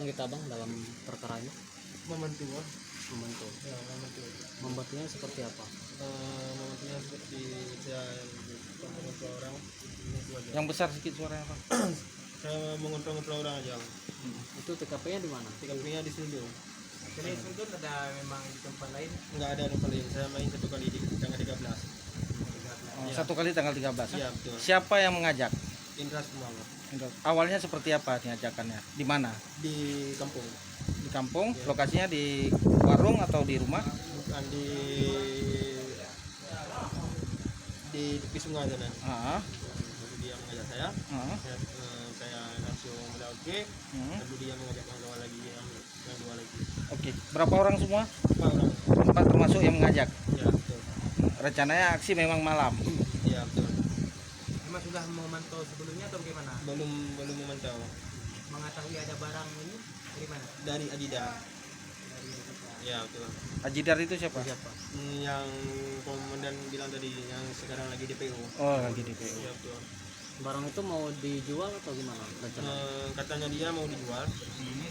kita bang dalam perkara ini? Membantu, Membantu. ya membantu. Membantunya seperti apa? Membantunya seperti saya mengontrol orang, itu aja. Yang besar sedikit suaranya Pak. Saya mengontrol orang aja. Itu TKP-nya di mana? TKP-nya di Sundul. Jadi Sundul ada memang di tempat lain. Nggak ada tempat lain. Saya main satu kali di tanggal 13. Oh, Iya. satu kali tanggal 13. Iya betul. Siapa yang mengajak? Indra semua Awalnya seperti apa diajakannya? Di mana? di kampung, Di kampung? Iya. Lokasinya di warung atau di rumah? bukan di tepi sungai sana. Ah, Lalu dia mengajak saya. ah, Saya langsung bilang oke. hmm. Lalu dia mengajak yang dua lagi, yang dua lagi. Oke. Berapa orang semua? 4 orang. 4 termasuk yang mengajak. Ya betul. Rencananya aksi memang malam. Ya betul. Memang sudah memantau sebelumnya atau bagaimana? Belum memantau Mengetahui ada barang ini dari mana? dari Adida. Dari Ya betul. Ajidar itu siapa? Siapa? Yang komandan bilang tadi, yang sekarang lagi DPO. Oh, lagi di PU. Ya betul. Barang itu mau dijual atau gimana rencana? Katanya dia mau dijual.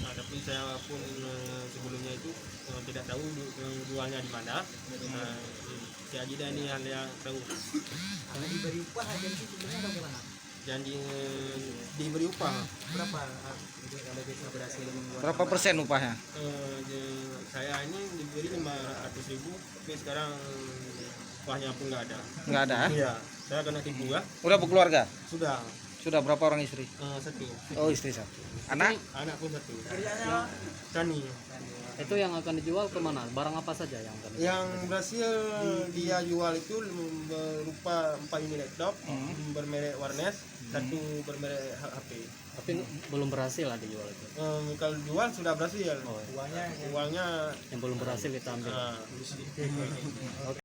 Nah, tapi saya pun sebelumnya itu tidak tahu jualnya di mana. Si Ajida ini hal yang tahu. Karena diberi upah aja itu sebenarnya atau bagaimana? Janji diberi upah. Berapa kalau bisa berhasil membuat Berapa persen upahnya? Saya ini diberi 500.000, tapi sekarang upahnya pun nggak ada. Nggak ada? Iya, saya kena tipu ya. Udah berkeluarga? Sudah Sudah berapa orang istri? satu, Oh, istri satu. Anak? anak pun satu. kerjanya? Tani. Itu yang akan dijual kemana? Barang apa saja yang akan dijual? Yang berhasil dia jual itu berupa 4 unit laptop bermerek Warnes, satu bermerek HP. Tapi belum berhasil lah dijual itu. Kalau jual sudah berhasil. Oh, Uangnya yang belum berhasil kita ambil. nah,